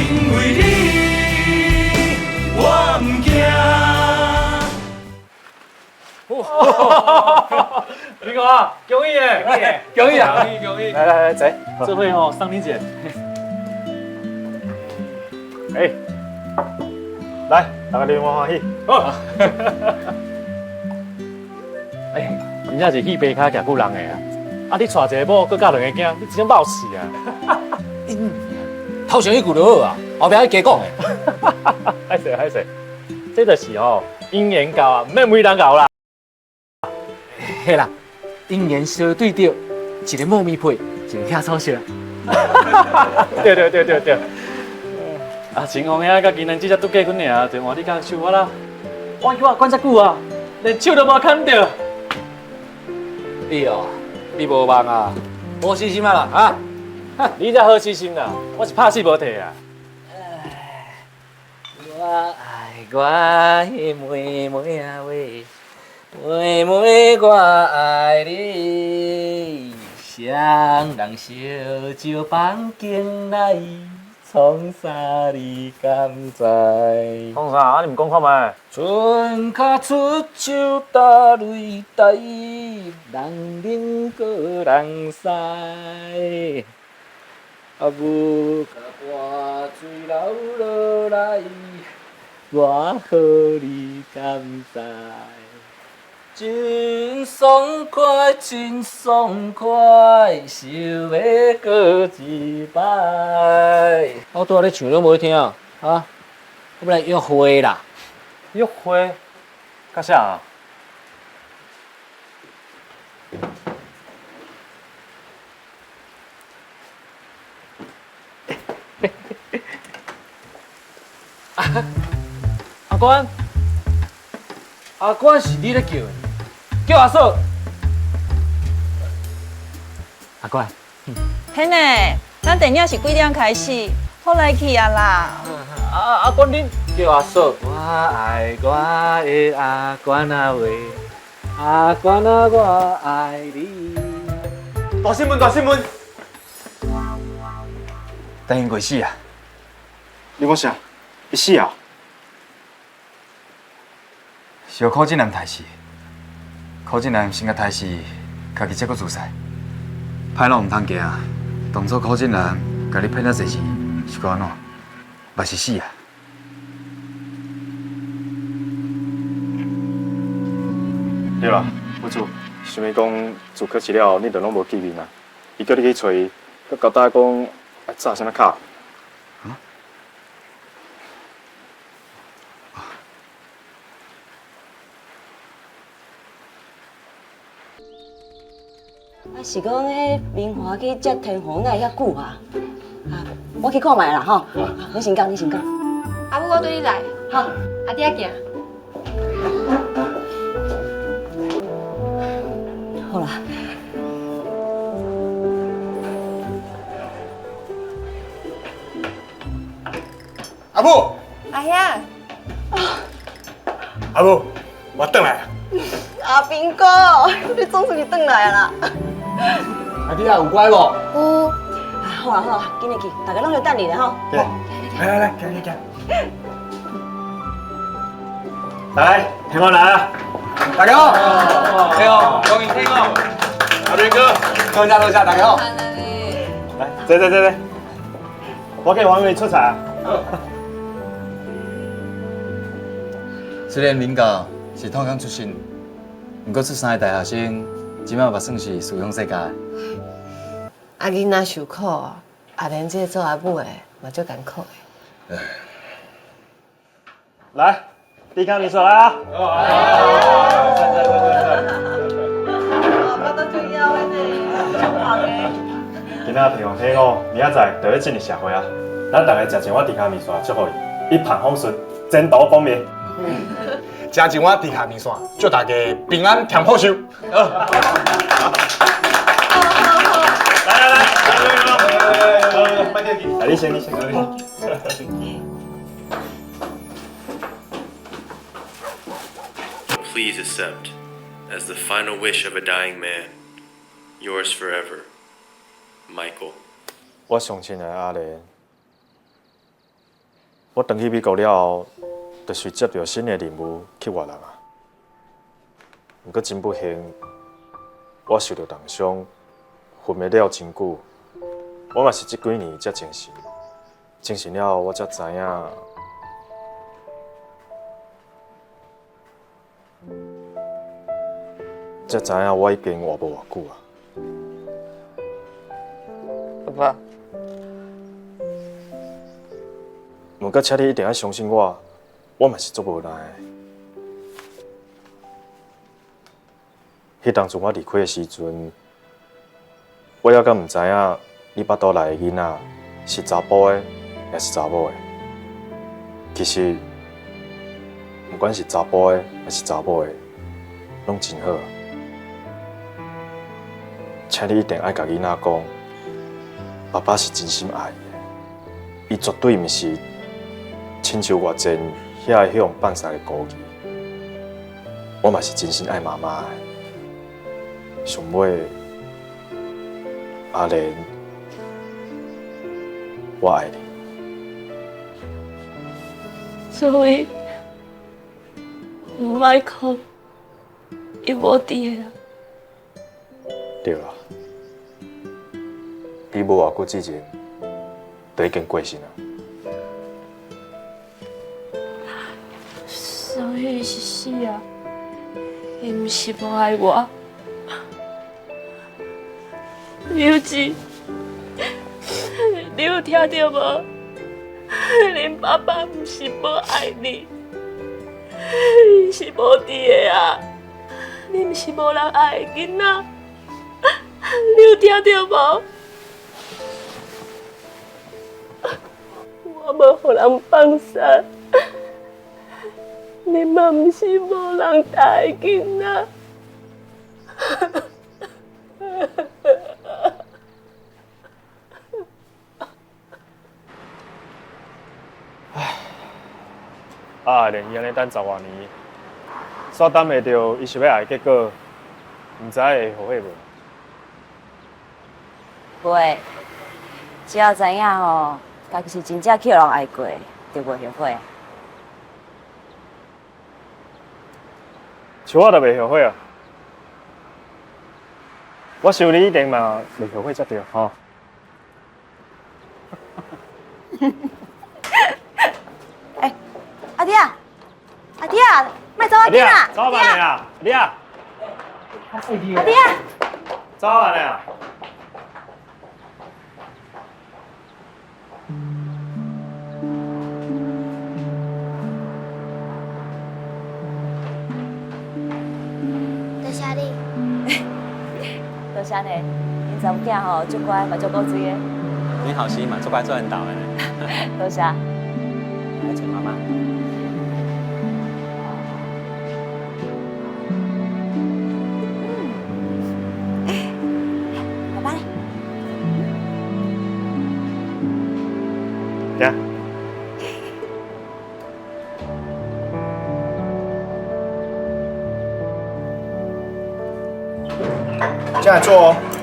因为你，我唔惊。你讲啊，恭喜耶！恭喜啊！恭喜！来，坐。这回哦，上你姐。哎，来，大家联欢欢喜。好。哎，真正是戏白卡夹久人的啊！啊，你娶一个某，佮教两个囝，你真正冒死啊！头上一句就好啊，后壁加讲的。歹势，这就是哦，姻缘到啊，免每人搞啦。嘿啦，姻缘相对着，一个糯米配，一个野草色。对。啊，秦红遐甲今年只只拄结婚尔，就换你甲手我啦。我叫我管遮久啊，连手都无牵着。你哦，你无忙啊，好死心啊啦啊！你才好死心啦，我是拍死无退啊。我爱我的妹妹啊喂，妹妹我爱你，双人烧酒放进来，创啥你敢知？创啥？啊，你唔讲看觅？船脚出手打擂台，人饮个人使。啊母甲汗水流落来，我好你敢知？真爽快，真爽快，想要过一摆。我拄仔咧唱都无听啊！我来约会啦。约会？干啥啊？阿官，阿官是你咧叫的，叫阿嫂。阿官，嘿呢，咱电影是几点开始？好来去啊啦！阿官恁叫阿嫂。我爱我的阿官啊喂，阿官啊我爱你。大新闻！等因过死啊！你讲啥？伊死啊？是柯震南刣死。柯震南先甲刣死，家己才阁自杀。歹路唔通行，当初柯震南甲你骗遐济钱，是搁安怎？嘛是死啊？对啦，副主，想要讲自考试了，你就拢无见面啊？伊叫你去找伊，佮交代讲要炸啥物卡？啊，是讲迄明华去接天虹那遐久啊？啊，我去看卖啦吼。你先讲。阿母，我对你来。好，阿弟仔行。好啦。阿母，阿兄，阿母，我转来啊！阿兵哥，你总算是转来啦。阿弟啊，有乖无？有。啊，好啦，紧去，大家拢在等你咧吼。对。来，行。来，天王来啊！大家好。哎呦，恭喜天哦！阿兵哥，坐下，大家好。来，坐。我给王伟出彩啊。虽然林教是透港出身，不过出三个大学生，即摆嘛算是属向世界。阿囡仔受苦啊，阿莲这做阿母的嘛足艰苦的。来，抵抗你出来啊！我都最要的呢，超棒的。今仔平王天哦，明仔载就要进入社会啊！咱大家食一碗地卡面线，祝福伊，一帆风顺，前途光明。食一碗地下面线，祝大家平安添好寿。来，你先。Please accept, as the final wish of a dying man, yours forever, Michael. 我上亲爱的阿莲，我回去美国了后，就是接到新的任务去越南啊。不过真不幸，我受到重伤，昏迷了真久。我嘛是这几年才精神，精神了我才知影，我已经活无偌久啊。爸爸，不过，请你一定要相信我，我嘛是足无奈的。迄当初我离开的时阵，我还敢唔知影你腹肚内的囡仔是查甫的还是查某的。其实，不管是查甫的还是查某的，拢真好。请你一定要甲囡仔讲，爸爸是真心爱伊的，伊绝对毋是亲像外前遐向放撒的孤儿。我嘛是真心爱妈妈的。上尾，阿莲，我爱你。所以，唔爱哭，伊无伫啊。对啦，你无偌久之前，就已经过身了。所以是死啊，伊毋是无爱我。刘志，你有听到无？恁爸爸毋是无爱你，伊是无伫的啊！你毋是无人爱的囡仔，你有听到无？我无互人放散，你嘛毋是无人爱的囡仔。啊，连伊安尼等10多年，煞等袂到伊想要爱的结果，毋知会后悔无？会，只要知影吼，家己是真正去互人爱过，就袂后悔。像我就袂后悔啊！我想你一定嘛袂后悔才对吼。阿弟啊，阿弟啊，莫走我囡啊！走慢点啊，阿弟啊！阿弟啊！走慢点啊！多谢你。多谢你，恁查某囝吼，足乖嘛足顾水的。你好心嘛，做乖做人倒的。多谢。来请妈妈。爸爸嘞？呀。进来坐哦。